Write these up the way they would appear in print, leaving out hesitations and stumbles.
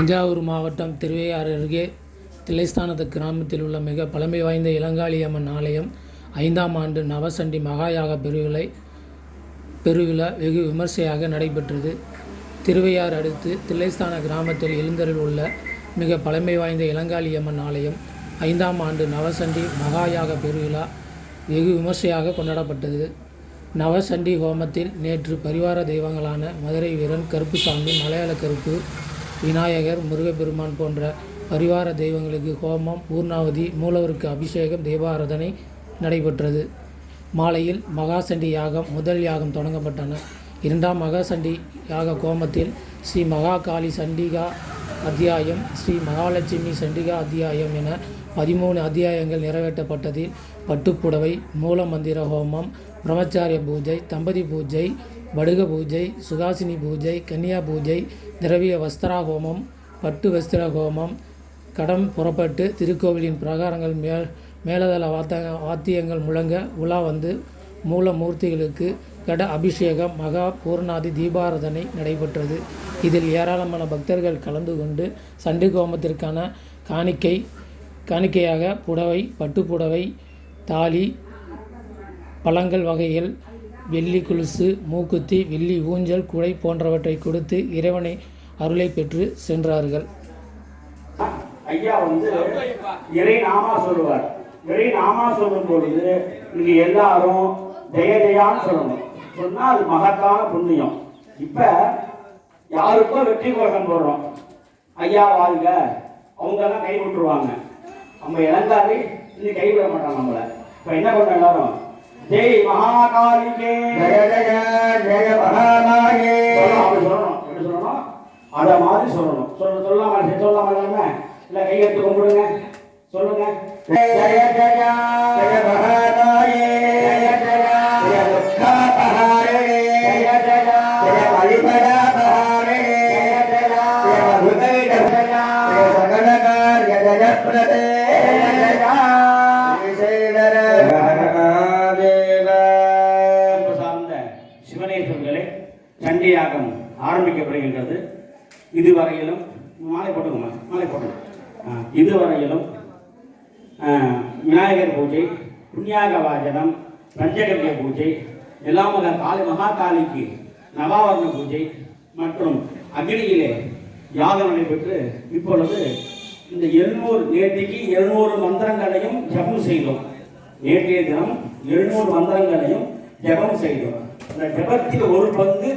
தஞ்சாவூர் மாவட்டம் திருவையாறு அருகே தில்லைஸ்தானத்து கிராமத்தில் உள்ள மிக பழமை வாய்ந்த இளங்காளியம்மன் ஆலயம் 5ஆம் ஆண்டு நவசண்டி மகாயாக பெருவிழா வெகு விமர்சையாக நடைபெற்றது. திருவையாறு அடுத்து தில்லைஸ்தான கிராமத்தில் எழுந்தருள் உள்ள மிக பழமை வாய்ந்த இளங்காளியம்மன் ஆலயம் 5ஆம் ஆண்டு நவசண்டி மகாயாக பெருவிழா வெகு விமர்சையாக கொண்டாடப்பட்டது. நவசண்டி ஹோமத்தில் நேற்று பரிவார தெய்வங்களான மதுரை வீரன், கருப்புசாமி, மலையாள கருப்பு, விநாயகர், முருகப்பெருமான் போன்ற பரிவார தெய்வங்களுக்கு ஹோமம், பூர்ணாவதி, மூலவருக்கு அபிஷேகம், தீபாராதனை நடைபெற்றது. மாலையில் மகாசண்டி யாகம் முதல் யாகம் தொடங்கப்பட்டன. 2ஆம் மகாசண்டி யாக ஹோமத்தில் ஸ்ரீ மகாகாளி சண்டிகா அத்தியாயம், ஸ்ரீ மகாலட்சுமி சண்டிகா அத்தியாயம் என 13 அத்தியாயங்கள் நிறைவேற்றப்பட்டதில் பட்டுப்புடவை, மூல மந்திர ஹோமம், பிரம்மச்சாரிய பூஜை, தம்பதி பூஜை, வடுக பூஜை, சுகாசினி பூஜை, கன்னியா பூஜை, திரவிய வஸ்திரா ஹோமம், பட்டு வஸ்திர ஹோமம், கடம் புறப்பட்டு திருக்கோவிலின் பிரகாரங்கள் மேலதள வாத்தியங்கள் முழங்க உலா வந்து மூலமூர்த்திகளுக்கு கட அபிஷேகம், மகா பூர்ணாதி தீபாராதனை நடைபெற்றது. இதில் ஏராளமான பக்தர்கள் கலந்து கொண்டு சண்டி ஹோமத்திற்கான காணிக்கையாக புடவை, பட்டுப்புடவை, தாலி, பழங்கள் வகைகள், வெள்ளி கொலுசு, மூக்குத்தி, வெள்ளி ஊஞ்சல், குடை போன்றவற்றை கொடுத்து இறைவனை அருளை பெற்று சென்றார்கள். ஐயா இறை நாமா சொல்லுவார். இறை நாமா சொல்லும் பொழுது நீங்க எல்லாரும் ஜெய ஜெயான்னு சொல்லணும். சொன்னா அது மகத்தான புண்ணியம். இப்ப யாருக்கோ வெற்றி கோஷம் போடுறோம், ஐயா வாழ்க, அவங்க எல்லாம் கை விட்டுருவாங்க. நம்ம இளங்காரி இன்னும் கைவிட மாட்டாங்க நம்மள. இப்ப என்ன பண்ண எல்லாரும் ஜெய் மகாகாளிகே, ஜெய ஜெய ஜெய மகாமாயே அப்படி சொல்லணும். எப்படி சொல்லணும்? அத மாதிரி சொல்லணும். சொல்லாம எல்லாமே இல்ல கை எடுத்து கும்பிடுங்க, சொல்லுங்க. ஜெய ஜெய ஜெய மகாமாயே, ஜெய ஜெய ஜெய துக்காபஹாரே, ஜெய ஜெய ஜெய வழிபடா பஹாரே, ஜெய ஜெய ஜெய மதுரை ஜெய ஜெய சகலகார் ஜெய பிரதே, ஜெய ஜெய சண்டியாகம் ஆரம்பிக்கப்படுகின்றது. இதுவரையிலும் மாலை போட்டுங்க. இதுவரையிலும் விநாயகர் பூஜை, புண்ணியாக வாஜனம், பஞ்சகவிய பூஜை, எல்லாமக காளி மகாகாளிக்கு நவாவரண பூஜை மற்றும் அக்னியிலே யாகம் நடைபெற்று இப்பொழுது இந்த 700 மந்திரங்களையும் ஜபம் செய்தோம். நேற்றைய தினம் 700 மந்திரங்களையும் ஜபம் செய்தோம். இந்த ஜபத்தில் ஒரு பங்கு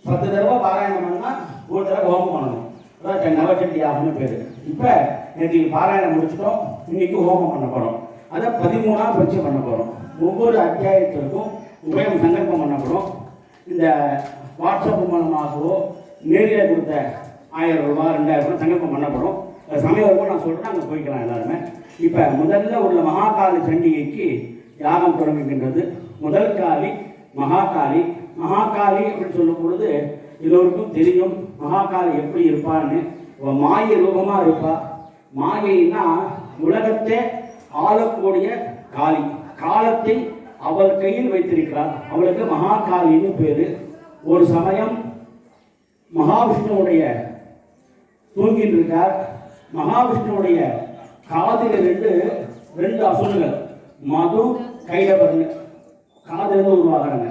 10 தடவை பாராயணம் பண்ணா ஒரு தடவை ஹோமம் பண்ணணும். அதான் நவசண்டி யாகம்னு பேரு. இப்ப நேற்று பாராயணம் முடிச்சிட்டோம், இன்னைக்கு ஹோமம் பண்ண போறோம். அதை 13ஆம் பட்சி பண்ண போறோம். ஒவ்வொரு அத்தியாயத்திற்கும் உபயம் சங்கல்பம் பண்ணப்படும். இந்த வாட்ஸ்அப் மூலமாகவோ நேரில் கொடுத்த 1000 ரூபாய் 2000 ரூபாய் சங்கல்பம் பண்ணப்படும். சமயம் நான் சொல்றேன், அங்கே போய்க்கலாம் எல்லாருமே. இப்ப முதல்ல உள்ள மகாகாளி சண்டிகைக்கு யாகம் தொடங்குகின்றது. முதல் காளி மகாகாளி. மகாகாளி அப்படின்னு சொல்லும் பொழுது எல்லோருக்கும் தெரியும் மகாகாளி எப்படி இருப்பான்னு. மாய ரூபமா இருப்பா. மாயைன்னா உலகத்தை ஆளக்கூடிய காளி. காலத்தை அவள் கையில் வைத்திருக்கிறார். அவளுக்கு மகாகாளின்னு பேரு. ஒரு சமயம் மகாவிஷ்ணுவுடைய தூங்கிட்டு இருக்கார். மகாவிஷ்ணுவுடைய காதில் ரெண்டு அசுரங்கள் மது, கைலவர்னு காதிலிருந்து உருவாகிறாங்க.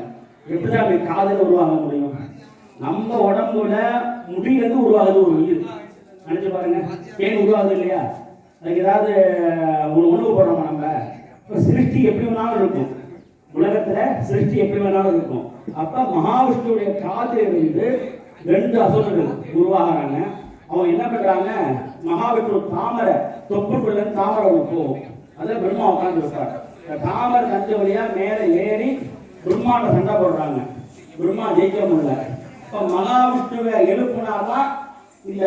எப்படிதான் அப்படி காதில் உருவாக முடியும்? நம்ம உடம்புல முடியிலிருந்து உருவாகுது ஒரு உயிர். நினைச்சு பாருங்க, ஏன் உருவாகுது இல்லையா? அதுக்கு ஏதாவது உணவு போடுறோமா நம்ம? இப்போ சிருஷ்டி எப்படி வேணாலும் இருக்கும், உலகத்துல சிருஷ்டி எப்படி வேணாலும் இருக்கும். அப்ப மகாவிஷ்ணுடைய காதிலிருந்து 2 அசுரர்கள் உருவாகிறாங்க. அவங்க என்ன பண்றாங்க, மகாவிஷ்ணு தாமரை தொப்புக்குள்ள தாமரை ஒன்று போகும். அதில் பிரம்மா உட்காந்து இருப்பார். தாமரை நஞ்ச வழியா மேலே ஏறி பிரம்மாண்ட சண்டை போடுறாங்க. பிரம்மா ஜெயிக்க முடியல. இப்போ மகாவிஷ்ணுவை எழுப்புனாதான் இந்த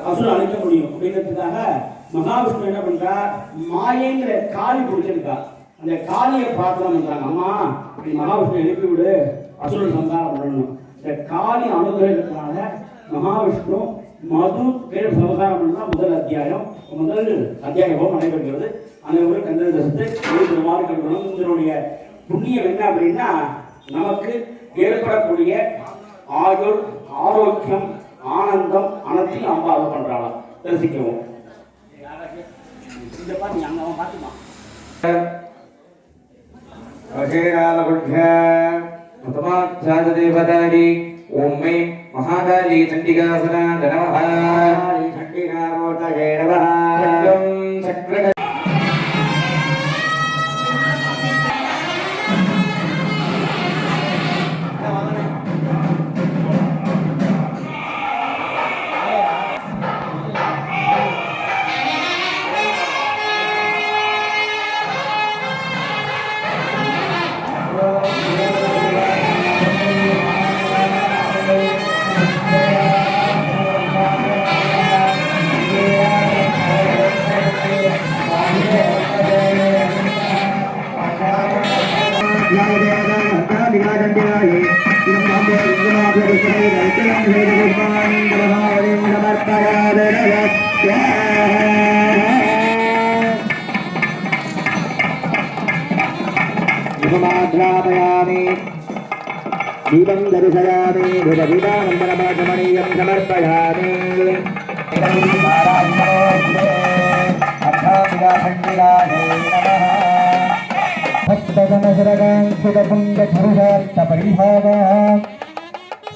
அசுரம் அழிக்க முடியும். அப்படிங்கிறதுக்காக மகாவிஷ்ணு என்ன பண்றார், மாயைங்கிற காளி பிடிச்சிருக்கா. அந்த காளியை பிரார்த்தனை பண்றாங்க, அம்மா இப்படி மகாவிஷ்ணு எழுப்பி விடு, அசுரன் சந்தாரம் பண்ணணும். இந்த காளி அனுகிரகத்தினால மகாவிஷ்ணு மது பேர் சமசாரம் பண்ணா முதல் அத்தியாயம் நடைபெறுகிறது. அனைவரும் கந்ததசத்தை எழுதுமாறு கருதணும். இதனுடைய புண்ணியம் என்ன அப்படின்னா, நமக்கு ஏற்படக்கூடிய ஆயுள், ஆரோக்கியம், ஆனந்தம் அனைத்தையும் அம்மா அது பண்றாளாம். தரிசிக்கவும். இந்த பாட்டு அங்க அவன் பாத்துமா தேவதாரி ஓம் மே மகாகாளி சண்டிகாசனா நமஹ சண்டிகா மோதகே நமஹ சக்கர दीपं दर्शयामि धूपदीपानन्दनमाचमनीयं समर्पयामि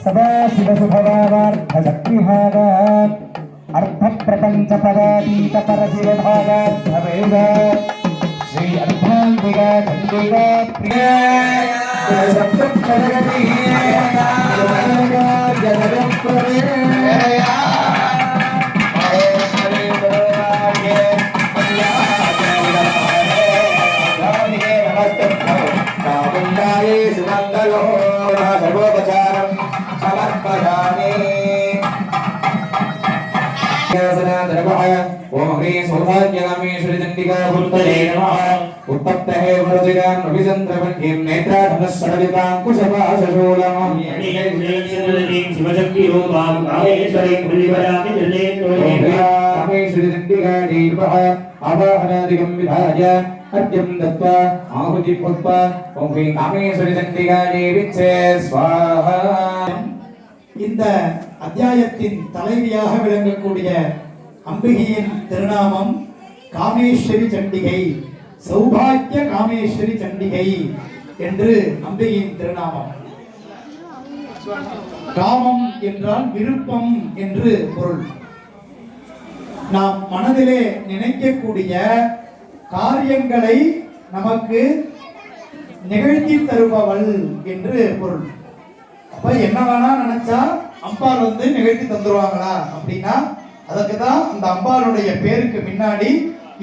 सदा शिवशुभवार्थशक्तिभाग अर्थप्रपञ्चपदातीतपरशिवभागार्थवेद श्री अर्धान्तिका चण्डिका प्रिया ओम ह्रीं सौभाग्यकामेश्वरी चण्डिका भूतले नमः उत्पत्तये वरदिगां रविचन्द्रवह्निं नेत्राधनस्सडविकाङ्कुशपाशशूलम् शिवशक्ति रूपां कामेश्वरी कुलिवरामि कामेश्वरी चण्डिका दीपः आवाहनादिकं विधाय अर्घ्यं दत्त्वा आहुतिं कृत्वा ओम ह्रीं कामेश्वरी चण्डिका देवीच्छे स्वाहा இந்த அத்தியாயத்தின் தலைவியாக விளங்கக்கூடிய அம்பிகையின் திருநாமம் காமேஸ்வரி சண்டிகை, சௌபாக்கிய காமேஸ்வரி சண்டிகை என்று அம்பிகையின் திருநாமம். காமம் என்றால் விருப்பம் என்று பொருள். நாம் மனதிலே நினைக்கக்கூடிய காரியங்களை நமக்கு நிகழ்த்தி தருபவள் என்று பொருள். அப்ப என்ன வேணா நினைச்சா அம்பாள் நிகழ்த்தி தந்துருவாங்களா அப்படின்னா அதுக்கு தான் அந்த அம்பாளுடைய பேருக்கு முன்னாடி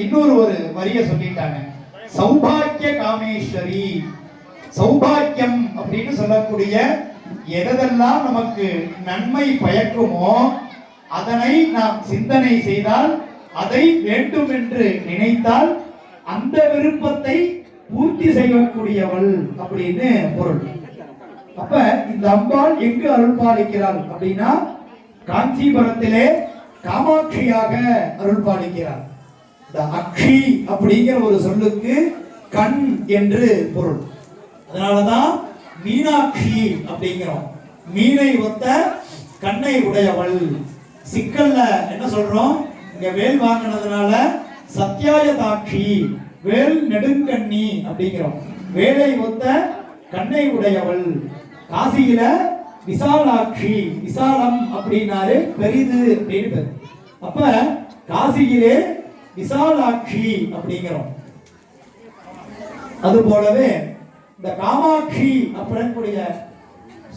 இன்னொரு வரிய சொல்லிட்டாங்க. சௌபாக்கிய காமேஸ்வரி. சௌபாக்கியம் அப்படின்னு சொல்லக்கூடிய எதெல்லாம் நமக்கு நன்மை பயக்குமோ அதனை நாம் சிந்தனை செய்தால், அதை வேண்டும் என்று நினைத்தால் அந்த விருப்பத்தை பூர்த்தி செய்யக்கூடியவள் அப்படின்னு பொருள். அப்ப இந்த அம்பாள் எங்கு அருள் பாலிக்கிறாள் அப்படின்னா காஞ்சிபுரத்திலே காமாட்சியாக அருள் பாலிக்கிறார். இந்த அக்ஷி அப்படிங்கிற ஒரு சொல்லுக்கு கண் என்று பொருள். அதனாலதான் மீனாட்சி அப்படிங்கிறோம். மீனை ஒத்த கண்ணை உடையவள். சிக்கல்ல என்ன சொல்றோம், இங்க வேல் வாங்கினதுனால சத்யாயதாட்சி, வேல் நெடுங்கண்ணி அப்படிங்கிறோம். வேலை ஒத்த கண்ணை உடையவள். காசியில விசாலாட்சி, விசாலம் அப்படின்னாரு பெரிது அப்படின்னு. அப்ப காசியிலே விசாலாட்சி அப்படிங்கிறோம். அது போலவே இந்த காமாட்சி அப்படின்னுடைய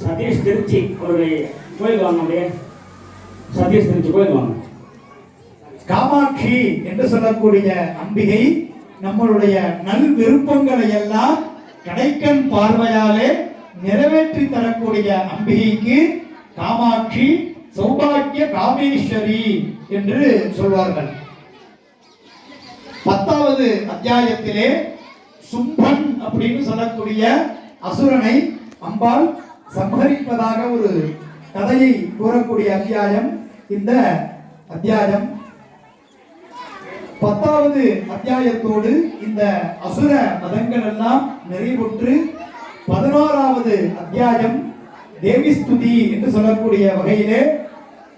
சதீஷ் திருச்சி ஒரு கோயில் வாங்க. சதீஷ் திருச்சி கோயில் வாங்க. காமாட்சி என்று சொல்லக்கூடிய அம்பிகை நம்மளுடைய நல் விருப்பங்களை எல்லாம் கடைக்கண் பார்வையாலே நிறைவேற்றி தரக்கூடிய அம்பிகைக்கு காமாட்சி, சௌபாக்கிய காமேஸ்வரி என்று சொல்வார்கள். 10வது அத்தியாயத்திலே சும்பன் அப்படின்னு சொல்லக்கூடிய அசுரனை அம்பாள் சம்ஹரிப்பதாக ஒரு கதையை கூறக்கூடிய அத்தியாயம் இந்த அத்தியாயம். 10வது அத்தியாயத்தோடு இந்த அசுர மதங்கள் எல்லாம் நிறைவுற்று 11வது அத்தியாயம் தேவி ஸ்துதி என்று சொல்லக்கூடிய வகையிலே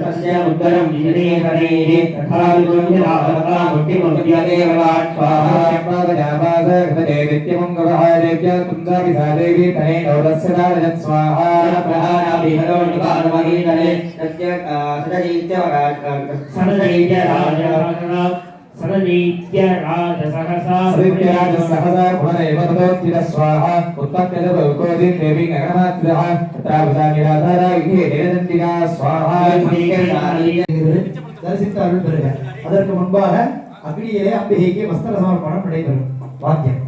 तस्य उत्तरं शरीरैः तथा विद्युरावता मुक्तिमुद्यदेवात् स्वाहा पावजापासकृते नित्यमङ्गलः देव्या तुंसाविसादेवी तने नवरस्य दारयत् स्वाहा प्रहाराभिहरो निपालमहीतरे तस्य सदजीत्यराजसहसा पुनरेव ततोत्थित स्वाहा उत्पत्त्यदुकोदिं देवी नगरमात्रः तत्रावसानिराधारा विधे निरदन्तिका स्वाहा தரிசித்து அருள் பெறுக. அதற்கு முன்பாக அக்னியிலே அம்பிகைக்கு வஸ்திர சமர்ப்பணம் நடைபெறும். வாக்கியம்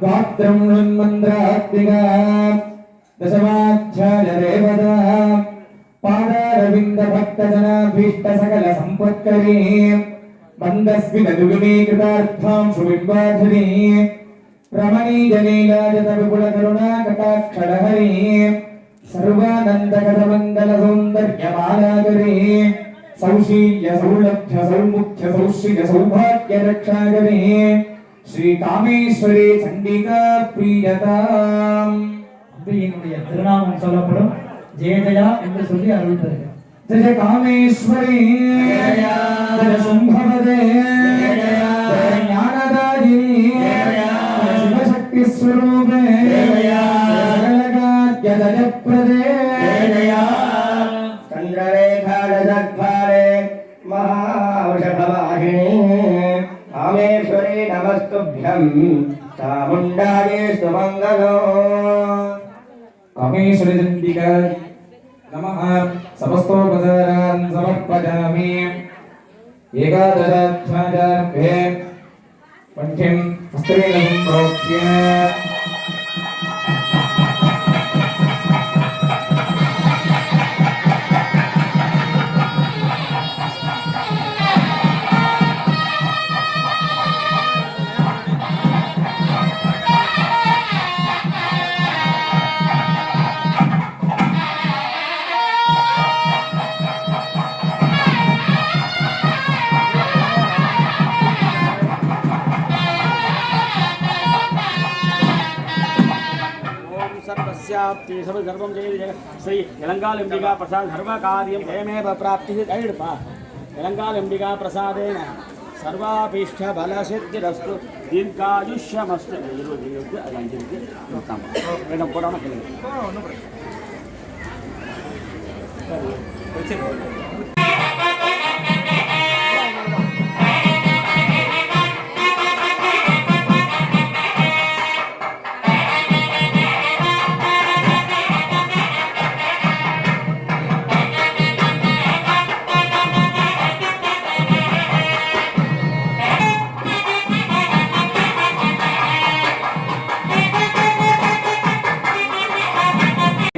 गात्रं मन्त्रात्मिका दशमाध्यायरेवदा पादारविन्द भक्तजनाभीष्ट सकल सम्पत्करी मन्दस्मितदुगुणीकृतार्थां शुभिम्बाधरी रमणीजलीलाजत विपुलकरुणा कटाक्षरहरी सर्वानन्दगतमङ्गलसौन्दर्यमालाकरे सौशील्य सौलभ्य सौमुख्य सौश्रिय सौभाग्य रक्षाकरे श्री कामेश्वरी चंडिका प्रियताम அம்பிகையினுடைய திருநாமம் சொல்லப்படும். ஜெய ஜெயா என்று சொல்லி அருள் தருகிறார். जय कामेश्वरी जय शंभवदे जय ज्ञानदायिनी जय शिवशक्ति स्वरूपे जय सकलकार्य जयप्रदे जय चंद्ररेखारजद्वारे महाऔषधवाहिनी कामेश्वरी नमस्तुभ्यं चामुण्डायै सुमङ्गलो कामेश्वरी चंडिका नमः समस्तोपचारान् समर्पयामि एकादशाध्याये पठ्यं हस्तेन सम्प्रोक्ष्य सर्वस्याप्ति सब सर्वं जय जय श्री यलंगालिंबिका प्रसाद सर्वकार्यं जयमेव प्राप्तिः जयडपा यलंगालिंबिका प्रसादेन सर्वाभीष्ट बलसिद्धिरस्तु दीर्घायुष्यमस्तु अलंजिर्गे नोताम वेदं पुराण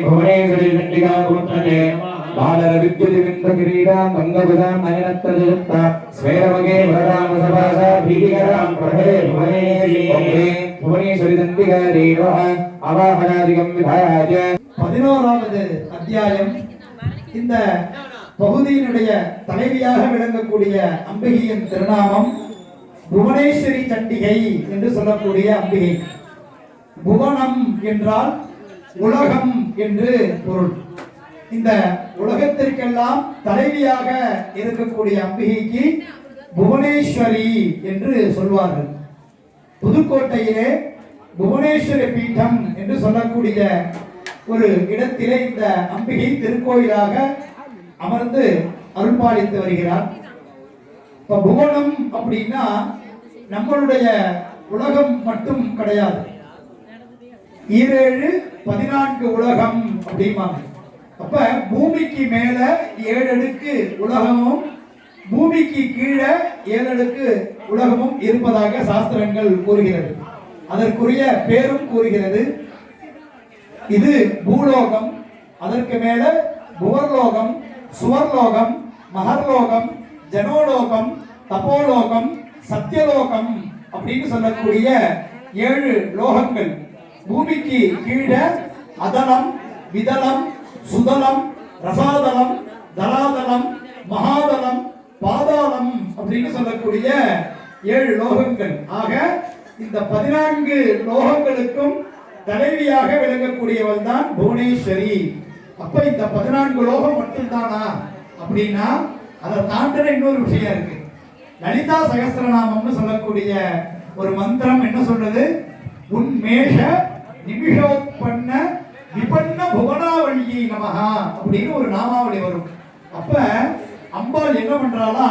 भुवनेश्वरी चंडिका पुत्रने बालर विद्युतिविंद किरीटां मंगलभुजां नयनत्रजयुक्ता स्वेरवगे वरदां सभासा भीतिकरां प्रभे भुवनेश्वरी चंडिका देवः आवाहनादिकं विधाय 11வது அத்தியாயம். இந்த பகுதியினுடைய தலைவியாக விளங்கக்கூடிய அம்பிகையின் திருநாமம் புவனேஸ்வரி சண்டிகை என்று சொல்லக்கூடிய அம்பிகை. புவனம் என்றால் உலகம் என்று பொருள். இந்த உலகத்திற்கெல்லாம் தலைவியாக இருக்கக்கூடிய அம்பிகைக்கு புவனேஸ்வரி என்று சொல்வார்கள். புதுக்கோட்டையிலே புவனேஸ்வர பீடம் என்று சொல்லக்கூடிய ஒரு இடத்திலே இந்த அம்பிகை திருக்கோயிலாக அமர்ந்து அருள்பாலித்து வருகிறார். இப்ப புவனம் அப்படின்னா நம்மளுடைய உலகம் மட்டும் கிடையாது. 7 14 உலகம் அப்படிம்பாங்க. அப்ப பூமிக்கு மேல 7 அடுக்கு உலகமும் பூமிக்கு கீழே 7 அடுக்கு உலகமும் இருப்பதாக சாஸ்திரங்கள் கூறுகிறது. அதற்குரிய பேரும் கூறுகிறது. இது பூலோகம், அதற்கு மேல புவர்லோகம், சுவர்லோகம், மகர்லோகம், ஜனோலோகம், தபோலோகம், சத்தியலோகம் அப்படின்னு சொல்லக்கூடிய 7 லோகங்கள். பூமிக்கு கீழே அதலம், விதலம், சுதலம், ரசாதலம், தலாதலம், மகாதலம், பாதாளம் அப்படின்னு சொல்லக்கூடிய 7 லோகங்கள். ஆக இந்த 14 லோகங்களுக்கும் தலைவியாக விளங்கக்கூடியவள் தான் புவனேஸ்வரி. அப்ப இந்த 14 லோகம் மட்டும்தானா அப்படின்னா அதை தாண்டின இன்னொரு விஷயம் இருக்கு. லலிதா சகஸ்ரநாமம்னு சொல்லக்கூடிய ஒரு மந்திரம் என்ன சொல்றது? உன்மேஷ நிமிஷோத்பன்ன விபன்ன புவனாவளியை நமஹா அப்படின்னு ஒரு நாமாவளி வரும். அப்ப அம்பாள் என்ன பண்றாளா,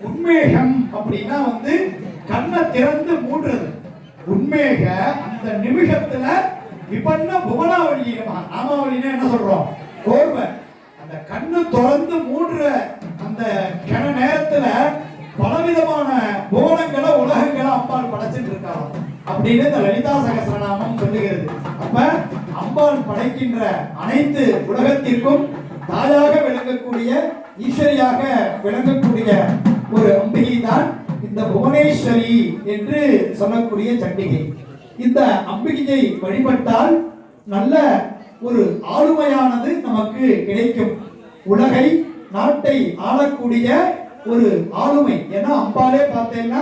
உன்மேஷம் அப்படின்னா கண்ணை திறந்து மூடுறது. உன்மேக அந்த நிமிஷத்துல விபன்ன புவனாவளியை நமஹா. நாமாவளினா என்ன சொல்றோம்? கோர்வை. அந்த கண்ணு திறந்து மூடுற அந்த கண நேரத்துல பலவிதமான புவனங்களை உலகங்களை அம்பாள் படைச்சிட்டு இருக்காங்க அப்படின்னு இந்த லலிதா சகஸ்ரநாமம் சொல்லுகிறது. அப்ப அம்பாள் படைக்கின்ற அனைத்து உலகத்திற்கும் தாயாக விளங்கக்கூடிய ஈஸ்வரியாக விளங்கக்கூடிய ஒரு அம்பிகை தான் இந்த புவனேஸ்வரி என்று சொல்லக்கூடிய சண்டிகை. இந்த அம்பிகையை வழிபட்டால் நல்ல ஒரு ஆளுமையானது நமக்கு கிடைக்கும். உலகை நாட்டை ஆளக்கூடிய ஒரு ஆளுமை. ஏன்னா அம்பாலே பார்த்தேன்னா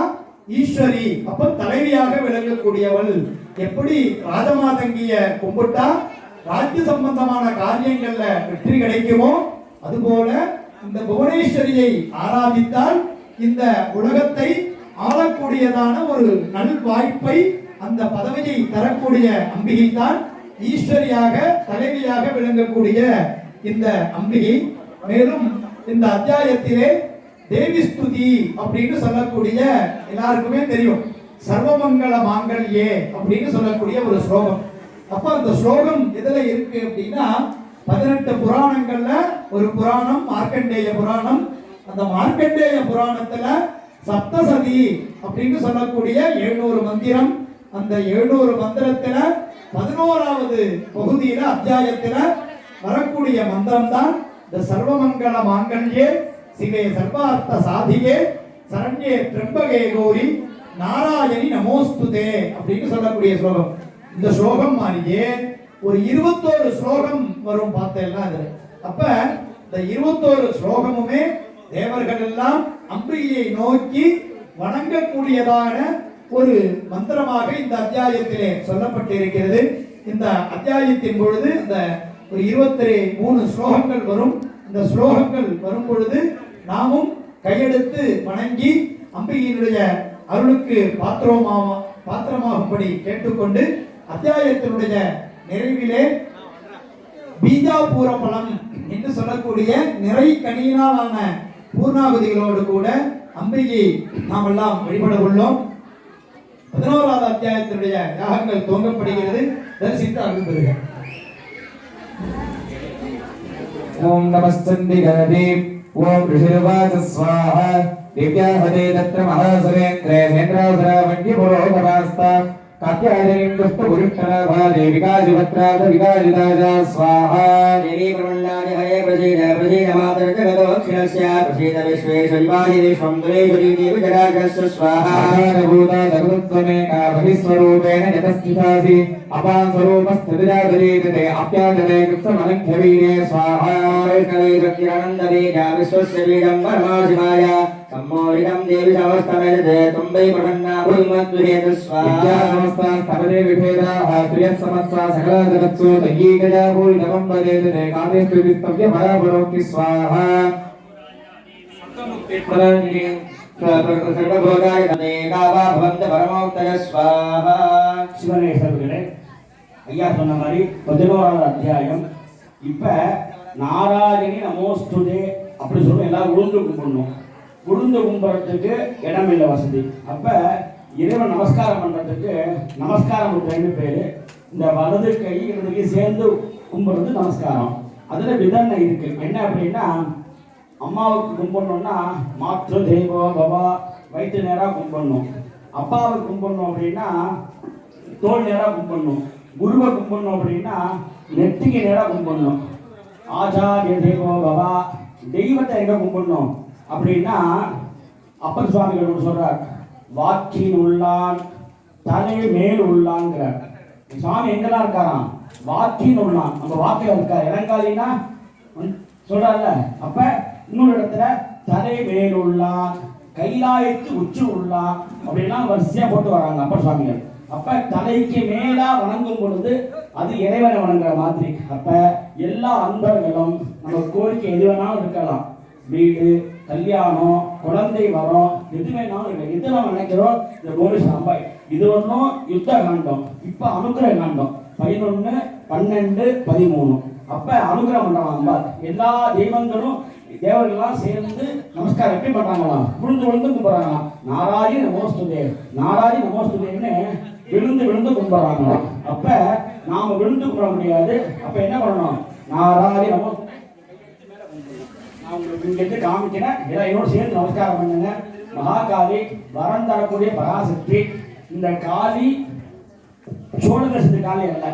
ஈஸ்வரி, அப்ப தலைவியாக விளங்கக்கூடியவள். எப்படி ராஜமாதங்கிய கும்பிட்டா ராஜ்ய சம்பந்தமான காரியங்கள்ல வெற்றி கிடைக்குமோ அதுபோல இந்த புவனேஸ்வரியை ஆராதித்தால் இந்த உலகத்தை ஆளக்கூடியதான ஒரு நல் வாய்ப்பை, அந்த பதவியை தரக்கூடிய அம்பிகை தான் ஈஸ்வரியாக தலைவியாக விளங்கக்கூடிய இந்த அம்பிகை. மேலும் இந்த அத்தியாயத்திலே தேவி ஸ்துதி அப்படின்னு சொல்லக்கூடிய எல்லாருக்குமே தெரியும், சர்வமங்கள மாங்கல்யே அப்படின்னு சொல்லக்கூடிய ஒரு ஸ்லோகம். அப்ப அந்த ஸ்லோகம் எதுல இருக்கு அப்படின்னா 18 புராணங்கள்ல ஒரு புராணம் மார்க்கண்டேய புராணம். அந்த மார்க்கண்டேய புராணத்துல சப்தசதி அப்படின்னு சொல்லக்கூடிய 700 மந்திரம். அந்த 700 மந்திரத்துல 11வது பகுதியில அத்தியாயத்துல வரக்கூடிய மந்திரம் தான் இந்த சர்வமங்கள மாங்கல்யே சிவே சர்வார்த்த சாதியே சரண்யே திரம்பகே கௌரி நாராயணி நமோஸ்துதே அப்படின்னு சொல்லக்கூடிய ஸ்லோகம். இந்த ஸ்லோகம் மாதிரியே ஒரு 21 ஸ்லோகம் வரும் பார்த்தேன்னா அதுல. அப்ப இந்த 21 ஸ்லோகமுமே தேவர்கள் எல்லாம் அம்பிகையை நோக்கி வணங்கக்கூடியதான ஒரு மந்திரமாக இந்த அத்தியாயத்திலே சொல்லப்பட்டிருக்கிறது. இந்த அத்தியாயத்தின் பொழுது இந்த ஒரு 23 ஸ்லோகங்கள் வரும். இந்த ஸ்லோகங்கள் வரும் பொழுது நாமும் கையெடுத்து வணங்கி அம்பிகையினுடைய அருளுக்கு பாத்திரமாகும்படி கேட்டுக்கொண்டு அத்தியாயத்தினுடைய நிறைவிலே பீஜாபூர பலம் என்று சொல்லக்கூடிய நிறை கனியினாலான பூர்ணாகுதிகளோடு கூட அம்பிகை நாம் எல்லாம் வழிபட உள்ளோம். 11வது அத்தியாயத்தினுடைய யாகங்கள் துவங்கப்படுகிறது. தரிசித்து அருள் பெறுக. ஓம் நமஸ்சந்திகதி ஓம் ரிஷிர்வாச ஸ்வாஹா திவ்யாஹதே தத்ர மகாசுரேந்திரே சேந்திராசுர வண்டி புரோகவாஸ்தா कात्यायनीं दुष्टपुरुषनाभाले विकासिभद्राज विकासिताजा स्वाहा देवी ब्रह्मण्डानि हरे प्रसीद प्रसीद मातर जगदोक्षिणस्य प्रसीद विश्वेश्वरिवाहि विश्वं दुरेश्वरी देवी जडाजस्य स्वाहा आधारभूता जगदुत्तमेका बहिस्वरूपेण यतस्थितासि अपां स्वरूपस्थितिजातरीते अप्याजने कृत्समलङ्घ्यवीरे स्वाहा वैष्णवे शक्तिरनन्दबीजा विश्वस्य बीजं परमाशिवाय सम्मोहितं देवी समस्तमेजते तुम्बै प्रपन्ना भूमद्विहेतु स्वाहा स्तवदे विभेदाः त्रियत्समत्सा सकला जगत्सु तयीकजा भूरितमं वदेते कामेस्तु विस्तव्य परापरोक्ति स्वाहा सर्वभोगाय देवावा भवन्त परमोक्तय स्वाहा சிவனேஸ்வரர்களே, ஐயா சொன்ன மாதிரி 11வது அத்தியாயம். இப்ப நாராயணி நமோஸ்துதே அப்படி சொல்லி எல்லாரும் உளுந்து கும்பிடணும். உளுந்து கும்பிட்றதுக்கு இடம் இல்லை வசதி. அப்ப இறைவன் நமஸ்காரம் பண்றதுக்கு நமஸ்கார முத்திரைன்னு பேரு. இந்த வலது கை இடது கை சேர்ந்து கும்பிடுறது நமஸ்காரம். அதுல விதன்னை இருக்கு. என்ன அப்படின்னா, அம்மாவுக்கு கும்பிடணும்னா மாத்ரு தேவோ பவா வயிற்று நேரா கும்பிடணும். அப்பாவுக்கு கும்பிடணும் அப்படின்னா தோல் நேரா கும்பிடணும். குருவை கும்பிடணும் அப்படின்னா நெத்திக்கு நேரா கும்பிடணும். ஆச்சாரிய தேவோ பவா தெய்வத்தை எங்க கும்பிடணும் அப்படின்னா அப்பர் சுவாமிகள் சொல்றார், வாக்கின் உள்ளான் தலை மேல் உள்ளான்ங்கிறார். சுவாமி எங்கெல்லாம் இருக்காராம்? வாக்கின் உள்ளான், நம்ம வாக்கில இருக்கார். இறங்காலின்னா சொல்றாருல. அப்ப இன்னொரு இடத்துல தலை மேல் உள்ளான், கைலாயத்து உச்சி உள்ளான் அப்படின்னா வரிசையா போட்டு வராங்க அப்பர் சுவாமிகள். அப்ப தலைக்கு மேலா வணங்கும் பொழுது அது இறைவனை வணங்குற மாதிரி. அப்ப எல்லா அன்பர்களும் நம்ம கோரிக்கை எது வேணாலும் இருக்கலாம். வீடு, கல்யாணம், குழந்தை வரம், எது வேணாலும் இல்லை. எது நம்ம நினைக்கிறோம் இந்த போலீஸ் அம்பாய் இது ஒன்றும் யுத்த காண்டம். இப்ப அனுக்கிரக காண்டம் 11, 12, 13. அப்ப அனுக்கிரகம் பண்றாங்க அம்பாள். எல்லா தெய்வங்களும் தேவர்கள்லாம் சேர்ந்து நமஸ்காரம் எப்படி பண்றாங்களாம்? விழுந்து விழுந்து கும்பிடுறாங்களாம். நாராயண நமோஸ்துதே நாராயண நமோஸ்துதேன்னு விழுந்து விழுந்து கும்பிடுறாங்களாம். அப்ப நாம விழுந்து கும்பிட முடியாது. அப்ப என்ன பண்ணணும்? நாராயண நமோஸ்துதே. நான் உங்களுக்கு இங்கிருந்து காமிக்கிறேன். எல்லாம் என்னோட சேர்ந்து நமஸ்காரம் பண்ணுங்க. மகாகாளி வரம் தரக்கூடிய பராசக்தி. இந்த காளி சோழதேசத்து காளி அல்ல.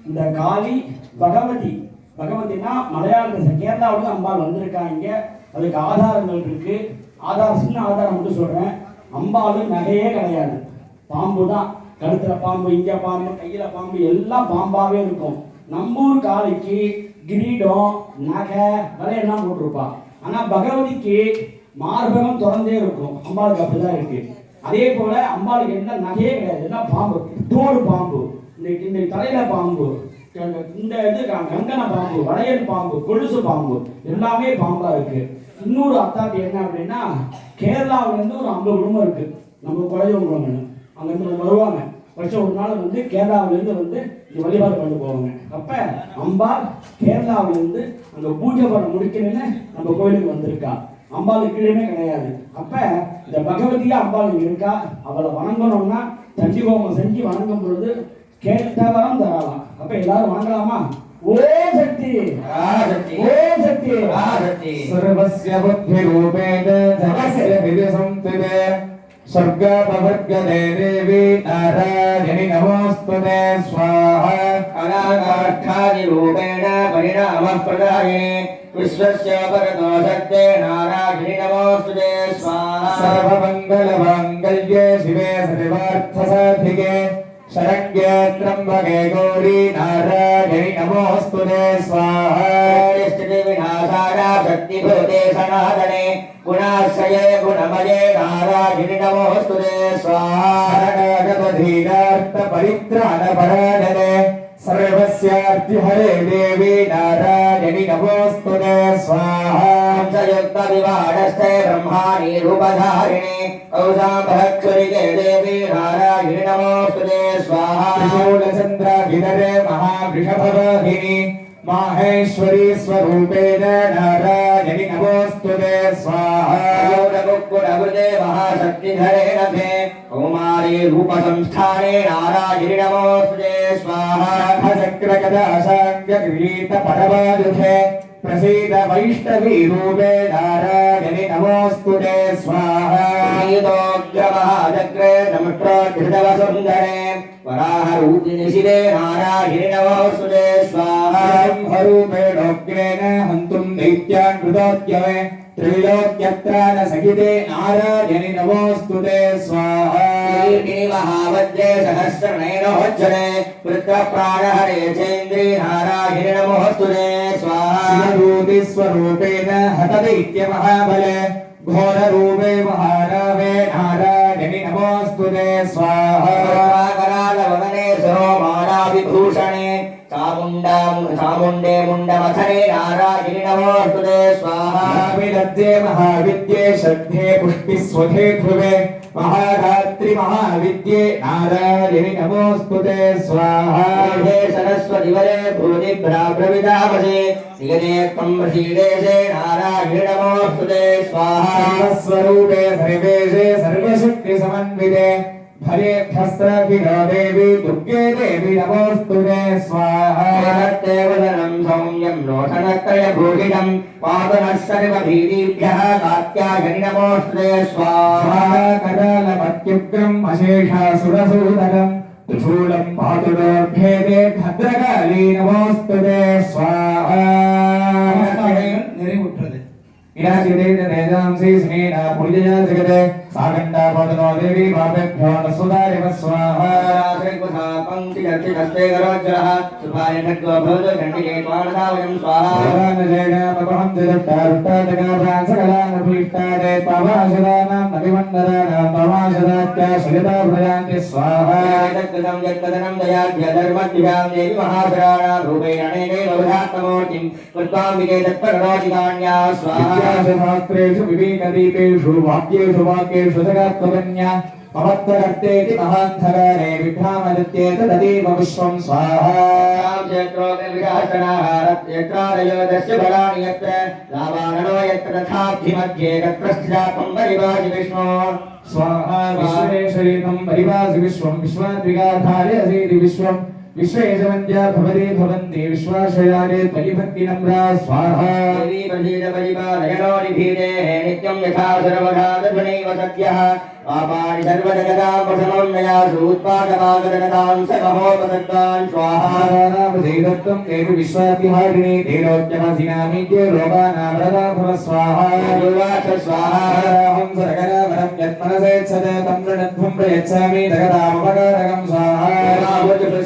இந்த காளி பகவதி. பகவதினா மலையாள கேரளாவோட அம்பாள் வந்திருக்காங்க. அதுக்கு ஆதாரங்கள் இருக்கு. ஆதாரம் சின்ன ஆதாரம் மட்டும் சொல்றேன். அம்பாளும் நகையே கிடையாது, பாம்பு தான். கழுத்துல பாம்பு, இங்க பாம்பு, கையில பாம்பு, எல்லாம் பாம்பாவே இருக்கும். நம்பூர் காளிக்கு கிரீடம் நகை வலையெல்லாம் போட்டிருப்பா. ஆனால் பகவதிக்கு மார்பகம் திறந்தே இருக்கும். அம்பாளுக்கு அப்படிதான் இருக்கு. அதே போல அம்பாளுக்கு எந்த நகையே கிடையாது. என்ன பாம்பு, தோடு பாம்பு, இந்த தலையில பாம்பு, இந்த இது கங்கண பாம்பு, வளையல் பாம்பு, கொலுசு பாம்பு, எல்லாமே பாம்பா இருக்கு. இன்னொரு அத்தாட்டி என்ன அப்படின்னா, கேரளாவில இருந்து ஒரு 50 குடும்பம் இருக்கு. நம்ம குலதெய்வம் அங்க இருந்து வருவாங்க. வருஷம் ஒரு நாள் வந்து கேரளாவிலேருந்து வந்து இங்கே வழிபாடு கொண்டு போவாங்க. அப்போ அம்பாள் கேரளாவிலேருந்து அங்கே பூஜை பண்ண முடிக்கணும்னு நம்ம கோயிலுக்கு வந்திருக்கா. அம்பாளுக்கு கீழே கிடையாது. அப்போ இந்த பகவதியா அம்பாள் இங்கே இருக்கா. அவளை வணங்கணும்னா தண்டி ஹோமம் செஞ்சு வணங்கும் பொழுது கேட்ட வரம் தரலாம். அப்ப எல்லாரும் வணங்கலாமா? ஓம் சக்தி, ஓம் சக்தி, சர்வஸ்ய புத்தி ரூபேண ஜகஸ்ய விதிசம்திதே ஸ்வர்காபவர்கதே தேவி நாராயணி நமோஸ்துதே ஸ்வாஹா. அநாகார்த்தாதி ரூபேண பரிணாம பிரதாயினே விஸ்வஸ்ய பரதோ சக்தே நாராயணி நமோஸ்துதே ஸ்வாஹா. சர்வமங்கல மாங்கல்யே சிவே சர்வார்த்த சாதிகே शरण्ये त्र्यम्बके गौरी नारायणि नमोऽस्तुते स्वाहा. स्थिति विनाशाय शक्तिभूते सनातने गुणाश्रये गुणमये नारायणि नमोऽस्तुते स्वाहा. शरणागतधीनार्थ परित्राणपरायणे सर्वस्यार्तिहरे देवी नारायणि नमोऽस्तुते स्वाहा. संयुक्त विवाहस्ते ब्रह्माणि रूपधारिणे औषाभक्षरिके देवी नारायणि नमोऽस्तुते स्वाहा. त्रिशूलचन्द्राभिधरे महावृषभवाहिनि माहेश्वरी स्वरूपेण नारायणि नमोऽस्तुते स्वाहा. कुक्कुटवृते महाशक्तिधरे नभे कौमारी रूपसंस्थाने नारायणि नमोऽस्तुते स्वाहा. शक्रगदाशाङ्गगृहीतपरमायुधे प्रसीद वैष्णवी रूपे नारायणि नमोऽस्तुते स्वाहा. महाचक्रे नमस्कृतवसुन्दरे वराहरूपिणि शिवे नारायणि नमोऽस्तुते स्वाहा. ब्रह्मरूपेणोग्रेण हन्तुं दैत्यान् कृतोद्यमे त्रैलोक्यत्राण सहिते नारायणि नमोऽस्तुते स्वाहा. महावज्रे सहस्रनयनोज्जले वृत्रप्राणहरे चेन्द्रे नारायणि नमोऽस्तुते स्वाहा. स्वरूपेण हतदैत्यमहाबले घोररूपे महारावे नारायणि नमोऽस्तुते स्वाहा. करालवदने सरोमालाविभूषणे चामुण्डे मुण्डमथने नारायणि नमोऽस्तुते स्वाहा. विलज्जे महाविद्ये श्रद्धे पुष्टिस्वधे ध्रुवे महाधात्री महाविद्ये नारायणि नमोऽस्तुते स्वाहा. सरस्वती वरे भूति ब्राह्मविदामसे निगते त्वं प्रसीदेशे नारायणि नमोऽस्तुते स्वाहा. सर्वस्वरूपे सर्वेशे सर्वशक्तिसमन्विते भरेभ्यस्त्राखिलो देवी दुर्गे देवी नमोऽस्तुते स्वाहा. वदनं सौम्यं लोचनत्रयभूषितं पावनः सर्वभीतिभ्यः कात्यायनि नमोऽस्तुते स्वाहा. करालमत्युग्रम् अशेषासुरसूदरम् त्रिशूलं पातुडोर्भेदे भद्रकाली नमोऽस्तुते स्वाहा. நிறைவுற்றது. विराजितेजतेजांसि स्नेहा पूजया जगते सागण्डा पवनो देवी पापेभ्यो न सुदारिव स्वाहा. पंक्तिजर्तिजस्ते करोज्जलः सुभाय नग्गो भवतो चण्डिके त्वाणदावयं स्वाहा. पुराणजयनामपहं जगत्तारुट्टाटकाभ्यां सकलानभीष्टादे पवाशदानां नविवन्दनानां पवाशदात्या श्रियता प्रयान्ति स्वाहा. यत्कृतं यत्कथनं दयाढ्य धर्मद्भ्यां देवी महासुराणां रूपेण अनेनैव विधात्तमूर्तिं कृत्वाम्बिके तत्पररोति कान्या स्वाहा. शास्त्रेषु विवेकदीपेषु वाक्येषु वाक्येषु जगत्त्वकन्या ममत्वकर्तेति महान्धकारे विभ्रामदित्येत तदेव विश्वं स्वाहा. क्षेत्रोदस्य बलानि यत्र लाभाननो यत्र तथाब्धिमध्ये तत्र स्थिता त्वं परिभासि विष्णो स्वाहा. विश्वेश्वरी त्वं परिभासि विश्वं विश्वाद्विगाधारयसीति विश्वं विश्वेशवन्द्या भवति भवन्ति विश्वाश्रयारे त्वयि भक्तिनम्रा स्वाहा. देवी प्रसीद परिपालयनो निधीरेः नित्यं यथा सर्वदा तद्वनैव सद्यः पापानि सर्वजगतां प्रथमं नयासु उत्पादपादनतां समहोपसर्गान् स्वाहा. प्रसीदत्वं देवि विश्वातिहारिणी देलोक्यमसिनामीत्य लोकानावरदा भव स्वाहा. उवाच स्वाहा. अहं सरगरावरं यत्मनसेच्छते तं प्रणध्वं प्रयच्छामि जगतामुपकारकं स्वाहा.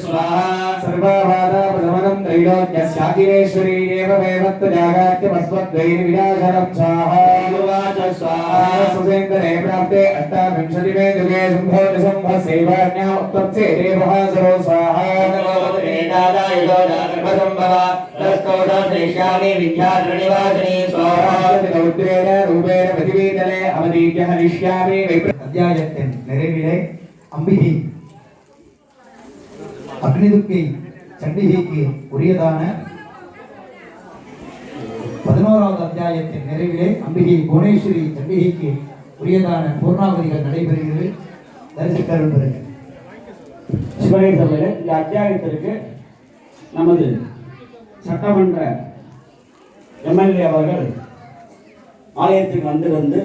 स्वाहा. सर्वबाधापशमनं त्रैलोक्यं त्रैलोक्य शाकिरेश्वरी एव वैवत्व जागात्य मस्वद्वैर विराजनं स्वाहा उवाच स्वाहा सुसेन्द्रे प्राप्ते अष्टाविंशतिमे युगे शुम्भो निशुम्भ सेवान्या उत्तत्से देवः सरो स्वाहा रूपेण पृथिवीतले अवतीर्य हरिष्यामि அத்தியாயத்தின் நிறைவிலே அம்பிகை அக்னிதுர்க்கை சண்டிகைக்கு உரியதான 11வது அத்தியாயத்தின் நிறைவிலே அம்பிகை புவனேஸ்வரி சண்டிகைக்கு உரியதான பூர்ணாவதிகள் நடைபெறுகிறது. தரிசித்தருள் பெறுங்கள். சிவகேசவரே, இந்த அத்தியாயத்திற்கு நமது சட்டமன்ற எம்எல்ஏ அவர்கள் ஆலயத்துக்கு வந்திருந்து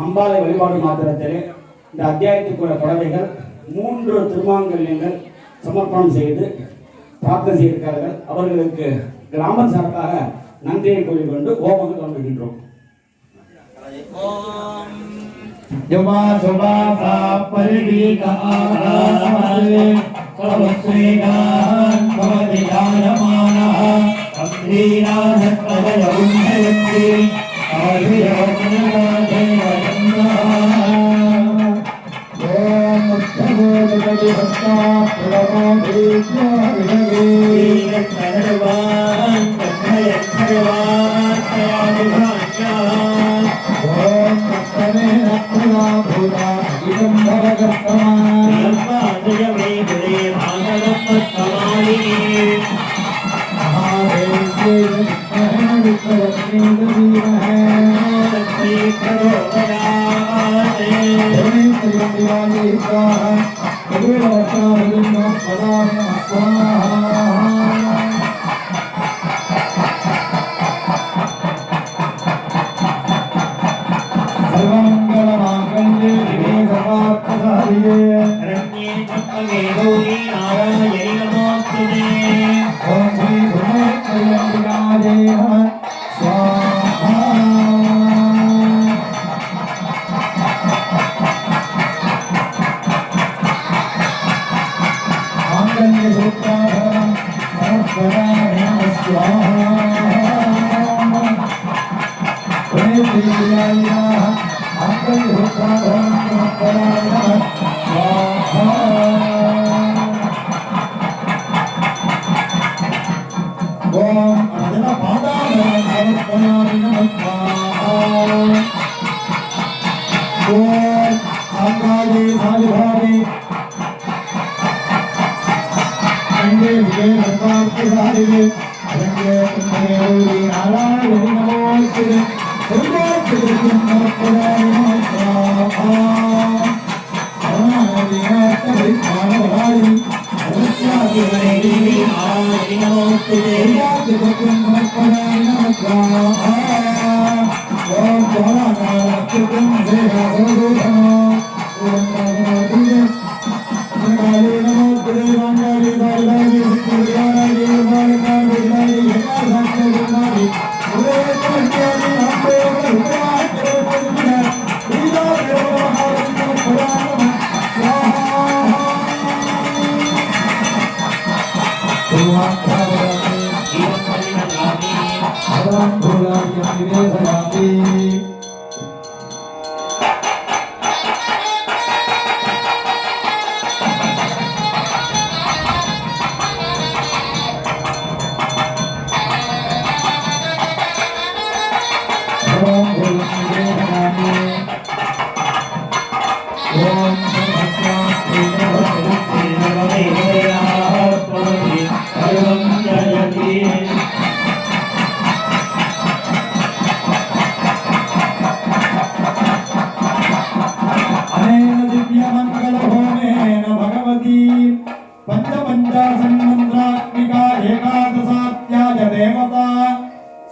அம்பாளை வழிபாடு மாத்திரத்திலே இந்த அத்தியாயத்துக்குள்ள குழந்தைகள் 3 திருமாங்கல்யங்கள் சமர்ப்பணம் செய்து பிரார்த்தனை செய்திருக்கிறார்கள். அவர்களுக்கு கிராம சார்பாக நன்றியை கூறிக்கொண்டு ஓமங்கள் தொடங்குகின்றோம்.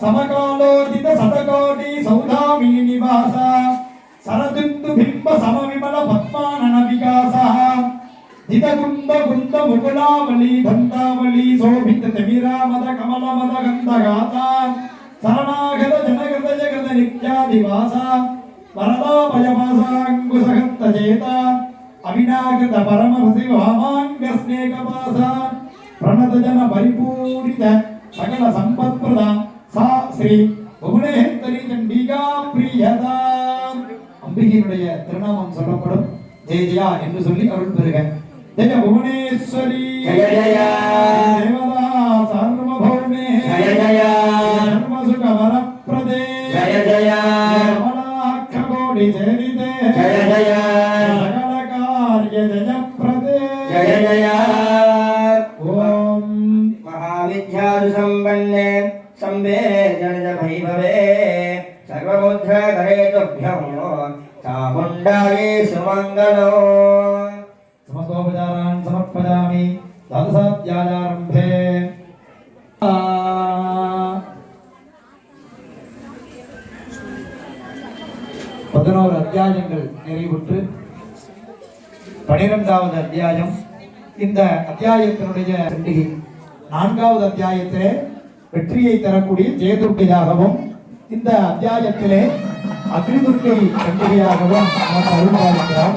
సమకాలోచిత శతకోటి సౌధామిని నివాస సరదుందు బింబ సమవిమల పద్మానన వికాస దితగుంద గుంద ముకులావళి దంతావళి శోభిత తిమిరామద కమలమద గంధగాత శరణాగత జనగత జగత నిత్యాదివాస వరదాభయవాసాంకుశహస్త చేత అవినాగత పరమ శివామాంగ స్నేహవాస ప్రణత జన పరిపూరిత சகல சம்பத் பிரதாம் சா ஸ்ரீ புவனேஸ்வரி சண்டிகா பிரியதா. அம்பிகையினுடைய திருநாமம் சொல்லப்படும். ஜெய ஜெயா என்று சொல்லி அருள் பெறுக. ஜெய புவனேஸ்வரி ஜெய ஜெய தேவதா சார்வபௌமே ஜெய ஜெய சர்வசுக வரப்ரதே ஜெய ஜெய ரமணாக்ககோடி சேவிதே ஜெய ஜெய சகல காரிய ஜெயப்ரதே ஜெய ஜெய ஓம் महाविद्यासु सम्पन्ने सम्भे जनित भैभवे सर्वमुद्राकरे तुभ्यं चामुण्डायै सुमङ्गलो. समस्तोपचारान् समर्पयामि. द्वादशाध्यायारम्भे 11 அத்தியாயங்கள் நிறைவுற்று 12வது அத்தியாயம். இந்த அத்தியாயத்தினுடைய பண்டிகை 4வது அத்தியாயத்திலே வெற்றியை தரக்கூடிய ஜெயதுர்க்கையாகவும் இந்த அத்தியாயத்திலே அக்னிதுர்க்கை பண்டிகையாகவும் நாம் அருள்பாலிக்கிறோம்.